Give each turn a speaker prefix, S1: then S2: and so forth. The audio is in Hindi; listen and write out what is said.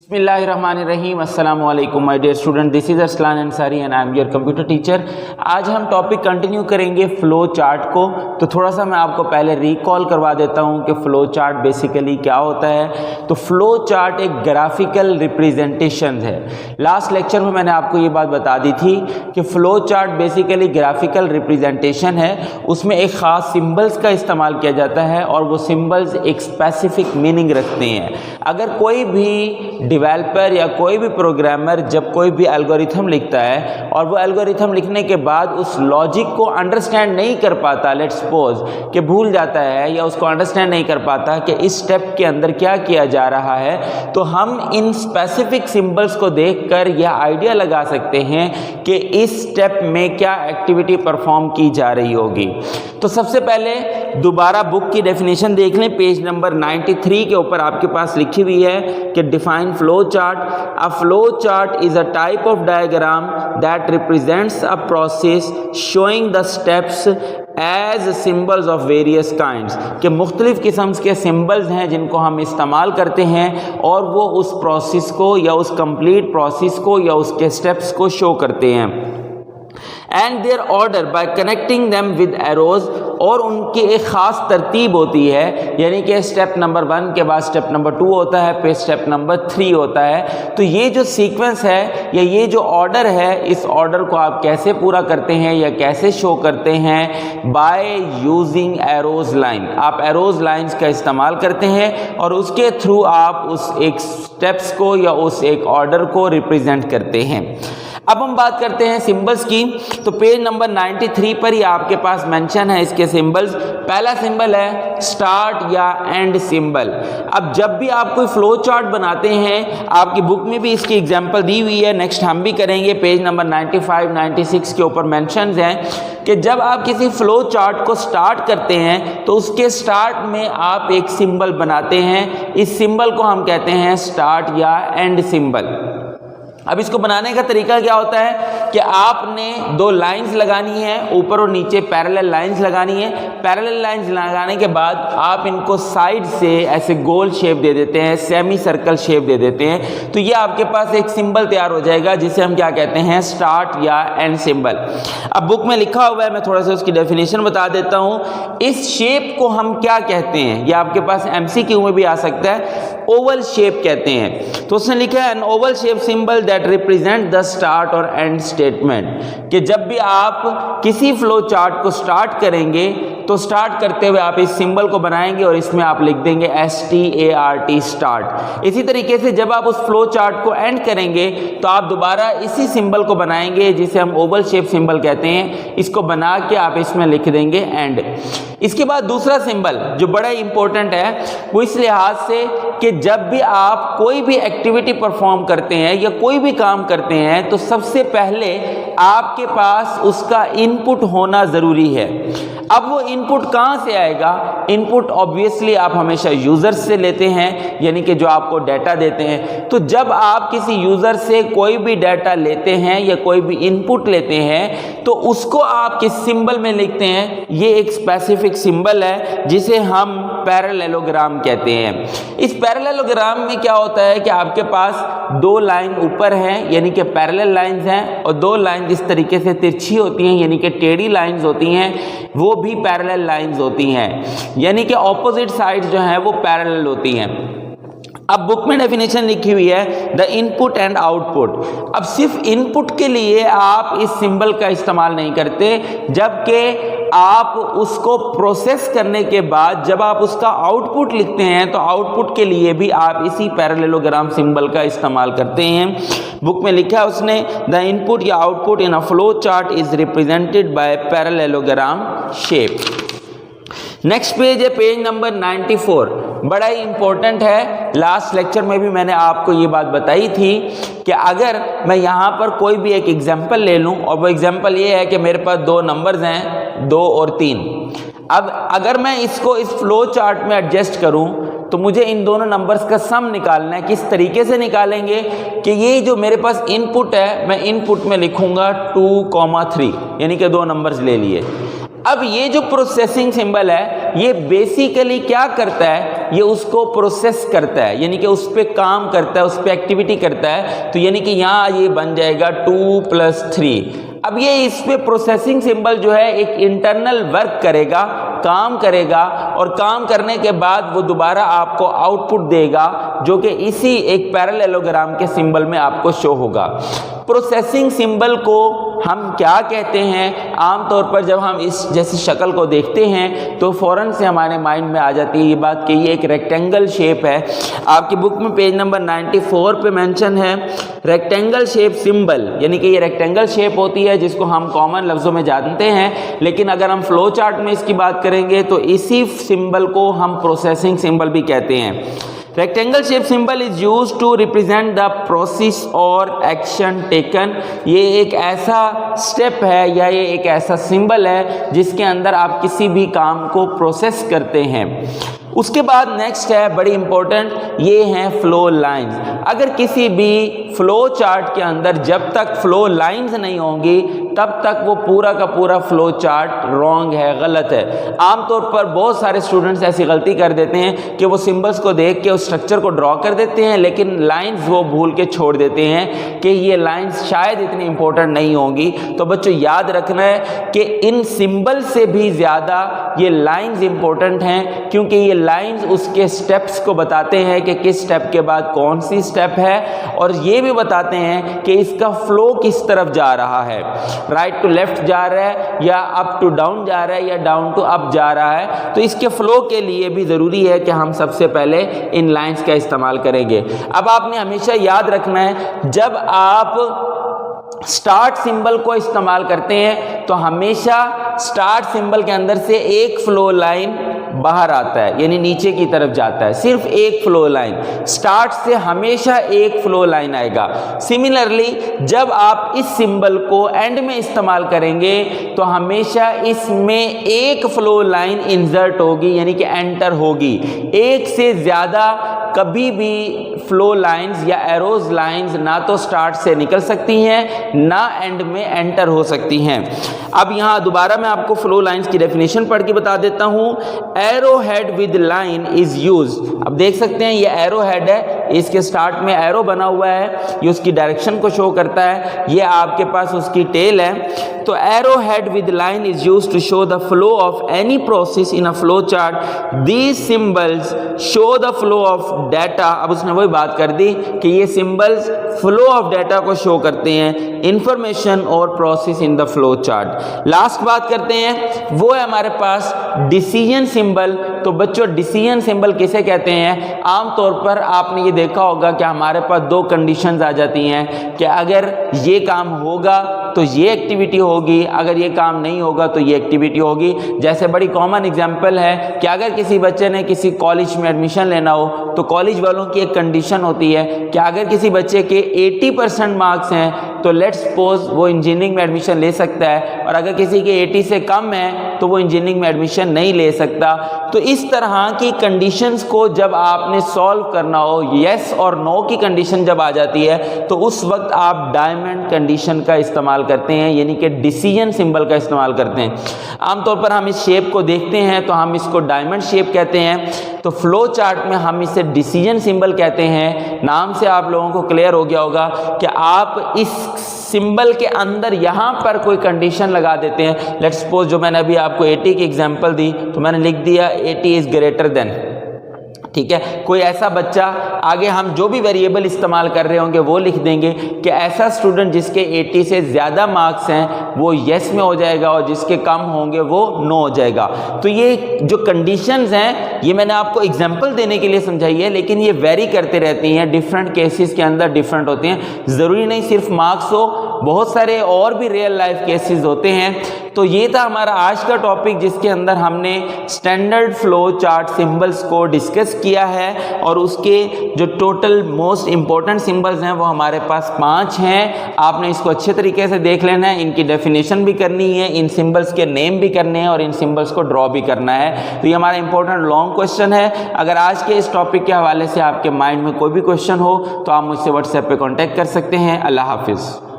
S1: बिस्मिल्लाहिर्रहमानिर्रहीम अस्सलामु अलैकुम my dear student, this is Arslan Ansari and I am your computer teacher. आज हम टॉपिक कंटिन्यू करेंगे फ़्लो चार्ट को। तो थोड़ा सा मैं आपको पहले रिकॉल करवा देता हूँ कि फ़्लो चार्ट बेसिकली क्या होता है। तो फ़्लो चार्ट एक ग्राफिकल रिप्रेजेंटेशन है। लास्ट लेक्चर में मैंने आपको ये बात बता दी थी कि flow chart basically graphical representation है। उसमें एक ख़ास सिम्बल्स का इस्तेमाल किया जाता है और वो सिम्बल्स एक स्पेसिफिक मीनिंग रखते हैं। अगर कोई भी डेवलपर या कोई भी प्रोग्रामर जब कोई भी एल्गोरिथम लिखता है और वो एल्गोरिथम लिखने के बाद उस लॉजिक को अंडरस्टैंड नहीं कर पाता, लेट्स सपोज कि भूल जाता है या उसको अंडरस्टैंड नहीं कर पाता कि इस स्टेप के अंदर क्या किया जा रहा है, तो हम इन स्पेसिफिक सिंबल्स को देखकर यह आइडिया लगा सकते हैं कि इस स्टेप में क्या एक्टिविटी परफॉर्म की जा रही होगी। तो सबसे पहले दोबारा बुक की डेफिनेशन देख लें। पेज नंबर 93 के ऊपर आपके पास लिखी हुई है कि define flow chart. A flow chart is a type of diagram that represents a process showing the steps as symbols of various kinds, के मुख्तलिफ किस्म के सिम्बल्स हैं जिनको हम इस्तेमाल करते हैं और वो उस प्रोसेस को या उस कंप्लीट प्रोसेस को या उसके स्टेप्स को शो करते हैं। And their order by connecting them with arrows, और उनकी एक ख़ास तरतीब होती है, यानी कि स्टेप नंबर 1 के बाद स्टेप नंबर 2 होता है, फिर स्टेप नंबर 3 होता है। तो ये जो सीक्वेंस है या ये जो ऑर्डर है, इस ऑर्डर को आप कैसे पूरा करते हैं या कैसे शो करते हैं? By using arrows line. आप एरोज लाइन्स का इस्तेमाल करते हैं और उसके थ्रू आप उस एक स्टेप्स को या उस एक ऑर्डर को रिप्रेजेंट करते हैं। अब हम बात करते हैं सिंबल्स की। तो पेज नंबर 93 पर ही आपके पास मेंशन है इसके सिंबल्स। पहला सिंबल है स्टार्ट या एंड सिंबल। अब जब भी आप कोई फ्लो चार्ट बनाते हैं, आपकी बुक में भी इसकी एग्जांपल दी हुई है, नेक्स्ट हम भी करेंगे। पेज नंबर 95, 96 के ऊपर मेंशंस हैं कि जब आप किसी फ्लो चार्ट को स्टार्ट करते हैं तो उसके स्टार्ट में आप एक सिंबल बनाते हैं। इस सिंबल को हम कहते हैं स्टार्ट या एंड सिंबल। अब इसको बनाने का तरीका क्या होता है कि आपने दो लाइंस लगानी है, ऊपर और नीचे पैरेलल लाइंस लगानी है। पैरेलल लाइंस लगाने के बाद आप इनको साइड से ऐसे गोल शेप दे देते हैं, सेमी सर्कल शेप दे देते हैं। तो ये आपके पास एक सिंबल तैयार हो जाएगा जिसे हम क्या कहते हैं? स्टार्ट या एंड सिंबल। अब बुक में लिखा हुआ है, मैं थोड़ा सा उसकी डेफिनेशन बता देता हूँ। इस शेप को हम क्या कहते हैं? ये आपके पास MCQ में भी आ सकता है, ओवल शेप कहते हैं। तो उसने लिखा है an oval shape symbol that represent the start और एंड स्टेटमेंट, कि जब भी आप किसी फ्लो चार्ट को स्टार्ट करेंगे तो स्टार्ट करते हुए आप इस सिंबल को बनाएंगे और इसमें आप लिख देंगे START स्टार्ट। इसी तरीके से जब आप उस फ्लो चार्ट को एंड करेंगे तो आप दोबारा इसी सिंबल को बनाएंगे जिसे हम ओवल शेप सिंबल कहते हैं। इसको बना के आप इसमें लिख देंगे एंड। इसके बाद दूसरा सिंबल जो बड़ा इंपॉर्टेंट है वो इस लिहाज से कि जब भी आप कोई भी एक्टिविटी परफॉर्म करते हैं या कोई भी काम करते हैं तो सबसे पहले आपके पास उसका इनपुट होना ज़रूरी है। अब वो इनपुट कहाँ से आएगा? इनपुट ऑब्वियसली आप हमेशा यूज़र से लेते हैं, यानी कि जो आपको डाटा देते हैं। तो जब आप किसी यूज़र से कोई भी डाटा लेते हैं या कोई भी इनपुट लेते हैं तो उसको आप किस सिंबल में लिखते हैं? ये एक स्पेसिफिक सिंबल है जिसे हम पैरेललोग्राम कहते हैं। इस पैरेललोग्राम में क्या होता है कि आपके पास दो लाइन ऊपर हैं यानी कि पैरेलल लाइंस हैं, और दो लाइन जिस तरीके से तिरछी होती हैं यानी कि टेढ़ी लाइंस होती हैं, वो भी पैरेलल लाइंस होती हैं, यानी कि ऑपोजिट साइड जो है वो पैरेलल होती हैं। अब बुक में डेफिनेशन लिखी हुई है द इनपुट एंड आउटपुट। अब सिर्फ इनपुट के लिए आप इस सिंबल का इस्तेमाल नहीं करते, जबकि आप उसको प्रोसेस करने के बाद जब आप उसका आउटपुट लिखते हैं तो आउटपुट के लिए भी आप इसी पैरेललोग्राम सिंबल का इस्तेमाल करते हैं। बुक में लिखा है उसने द इनपुट या output in a flow chart is represented by parallelogram shape. Next page है पेज नंबर 94, बड़ा ही इंपॉर्टेंट है। लास्ट लेक्चर में भी मैंने आपको ये बात बताई थी कि अगर मैं यहाँ पर कोई भी एक एग्जांपल ले लूँ और वो एग्जांपल ये है कि मेरे पास दो नंबर्स हैं 2 और 3। अब अगर मैं इसको इस फ्लो चार्ट में एडजस्ट करूँ तो मुझे इन दोनों नंबर्स का सम निकालना है। किस तरीके से निकालेंगे कि ये जो मेरे पास इनपुट है, मैं इनपुट में लिखूँगा 2, 3, यानी कि 2 नंबर्स ले लिए। अब ये जो प्रोसेसिंग सिंबल है ये बेसिकली क्या करता है, ये उसको प्रोसेस करता है, यानी कि उस पर काम करता है, उस पर एक्टिविटी करता है। तो यानी कि यहाँ ये बन जाएगा 2 + 3। अब ये इस पे प्रोसेसिंग सिंबल जो है एक इंटरनल वर्क करेगा, काम करेगा, और काम करने के बाद वो दोबारा आपको आउटपुट देगा जो कि इसी एक पैरेललोग्राम के सिंबल में आपको शो होगा। प्रोसेसिंग सिंबल को हम क्या कहते हैं, आमतौर पर जब हम इस जैसी शक्ल को देखते हैं तो फ़ौरन से हमारे माइंड में आ जाती है ये बात कि ये एक रेक्टेंगल शेप है। आपकी बुक में पेज नंबर 94 पे मेंशन है रेक्टेंगल शेप सिंबल, यानी कि ये रेक्टेंगल शेप होती है जिसको हम कॉमन लफ्ज़ों में जानते हैं, लेकिन अगर हम फ्लो चार्ट में इसकी बात करेंगे तो इसी सिंबल को हम प्रोसेसिंग सिंबल भी कहते हैं। Rectangle shape symbol is use to represent the process और एक्शन टेकन। ये एक ऐसा स्टेप है या ये एक ऐसा सिंबल है जिसके अंदर आप किसी भी काम को प्रोसेस करते हैं। उसके बाद नेक्स्ट है बड़ी इंपॉर्टेंट, ये हैं फ्लो लाइंस। अगर किसी भी फ्लो चार्ट के अंदर जब तक फ्लो लाइंस नहीं होंगी तब तक वो पूरा का पूरा फ्लो चार्ट रॉन्ग है, गलत है। आमतौर पर बहुत सारे स्टूडेंट्स ऐसी गलती कर देते हैं कि वो सिंबल्स को देख के उस स्ट्रक्चर को ड्रॉ कर देते हैं, लेकिन लाइंस वो भूल के छोड़ देते हैं कि ये लाइंस शायद इतनी इंपॉर्टेंट नहीं होंगी। तो बच्चों याद रखना है कि इन सिंबल से भी ज़्यादा ये लाइंस इंपॉर्टेंट हैं, क्योंकि ये लाइंस उसके स्टेप्स को बताते हैं कि किस स्टेप के बाद कौन सी स्टेप है, और ये भी बताते हैं कि इसका फ्लो किस तरफ जा रहा है, राइट टू लेफ्ट जा रहा है या अप टू डाउन जा रहा है या डाउन टू अप जा रहा है। तो इसके फ्लो के लिए भी ज़रूरी है कि हम सबसे पहले इन लाइंस का इस्तेमाल करेंगे। अब आपने हमेशा याद रखना है जब आप स्टार्ट सिंबल को इस्तेमाल करते हैं तो हमेशा स्टार्ट सिंबल के अंदर से एक फ्लो लाइन बाहर आता है, यानी नीचे की तरफ जाता है, सिर्फ एक फ्लो लाइन। स्टार्ट से हमेशा एक फ्लो लाइन आएगा। सिमिलरली जब आप इस सिंबल को एंड में इस्तेमाल करेंगे तो हमेशा इसमें एक फ्लो लाइन इंसर्ट होगी, यानी कि एंटर होगी। एक से ज़्यादा कभी भी फ्लो लाइंस या एरोज लाइंस ना तो स्टार्ट से निकल सकती हैं ना एंड में एंटर हो सकती हैं। अब यहाँ दोबारा मैं आपको फ्लो लाइंस की डेफिनेशन पढ़ के बता देता हूँ। Arrow head with line is use. अब देख सकते हैं ये एरो हेड है, इसके स्टार्ट में एरो बना हुआ है, ये उसकी डायरेक्शन को शो करता है। ये आपके पास उसकी टेल है। तो arrow head with line is use to show the flow of any process in a flow chart. These symbols show the flow of data. अब उसने वही बात कर दी कि ये सिंबल्स फ्लो ऑफ डाटा को शो करते हैं, इंफॉर्मेशन और process in the flow chart. Last बात करते हैं, वो है हमारे पास डिसीजन सिंबल। तो बच्चों डिसीजन सिंबल किसे कहते हैं? आमतौर पर आपने ये देखा होगा कि हमारे पास दो कंडीशंस आ जाती हैं कि अगर ये काम होगा तो ये एक्टिविटी होगी, अगर ये काम नहीं होगा तो ये एक्टिविटी होगी। जैसे बड़ी कॉमन एग्जांपल है कि अगर किसी बच्चे ने किसी कॉलेज में एडमिशन लेना हो तो कॉलेज वालों की एक कंडीशन होती है कि अगर किसी बच्चे के 80% मार्क्स हैं तो लेट्स सपोज वो इंजीनियरिंग में एडमिशन ले सकता है, और अगर किसी के 80 से कम है तो वो इंजीनियरिंग में एडमिशन नहीं ले सकता। तो इस तरह की कंडीशंस को जब आपने सॉल्व करना हो, येस और नो की कंडीशन जब आ जाती है तो उस वक्त आप डायमंड कंडीशन का इस्तेमाल करते हैं, यानी कि डिसीजन सिंबल का इस्तेमाल करते हैं। आमतौर पर हम इस शेप को देखते हैं तो हम इसको डायमंड शेप कहते हैं। तो फ्लो चार्ट में हम इसे डिसीजन सिंबल कहते हैं। नाम से आप लोगों को क्लियर हो गया होगा कि आप इस सिंबल के अंदर यहाँ पर कोई कंडीशन लगा देते हैं। लेट्स सपोज जो मैंने अभी आपको 80 की एग्जांपल दी तो मैंने लिख दिया 80 इज ग्रेटर देन, ठीक है। कोई ऐसा बच्चा, आगे हम जो भी वेरिएबल इस्तेमाल कर रहे होंगे वो लिख देंगे कि ऐसा स्टूडेंट जिसके 80 से ज़्यादा मार्क्स हैं वो येस में हो जाएगा और जिसके कम होंगे वो नो हो जाएगा। तो ये जो कंडीशंस हैं ये मैंने आपको एग्जांपल देने के लिए समझाई है, लेकिन ये वेरी करते रहती हैं, डिफरेंट केसेस के अंदर डिफरेंट होते हैं। ज़रूरी नहीं सिर्फ मार्क्स हो, बहुत सारे और भी रियल लाइफ केसेस होते हैं। तो ये था हमारा आज का टॉपिक जिसके अंदर हमने स्टैंडर्ड फ्लो चार्ट सिंबल्स को डिस्कस किया है, और उसके जो टोटल मोस्ट इंपॉर्टेंट सिंबल्स हैं वो हमारे पास 5 हैं। आपने इसको अच्छे तरीके से देख लेना है, इनकी डेफिनेशन भी करनी है, इन सिंबल्स के नेम भी करने हैं और इन सिंबल्स को ड्रॉ भी करना है। तो ये हमारा इंपॉर्टेंट लॉन्ग क्वेश्चन है। अगर आज के इस टॉपिक के हवाले से आपके माइंड में कोई भी क्वेश्चन हो तो आप मुझसे व्हाट्सएप पे कॉन्टैक्ट कर सकते हैं। अल्लाह हाफिज़।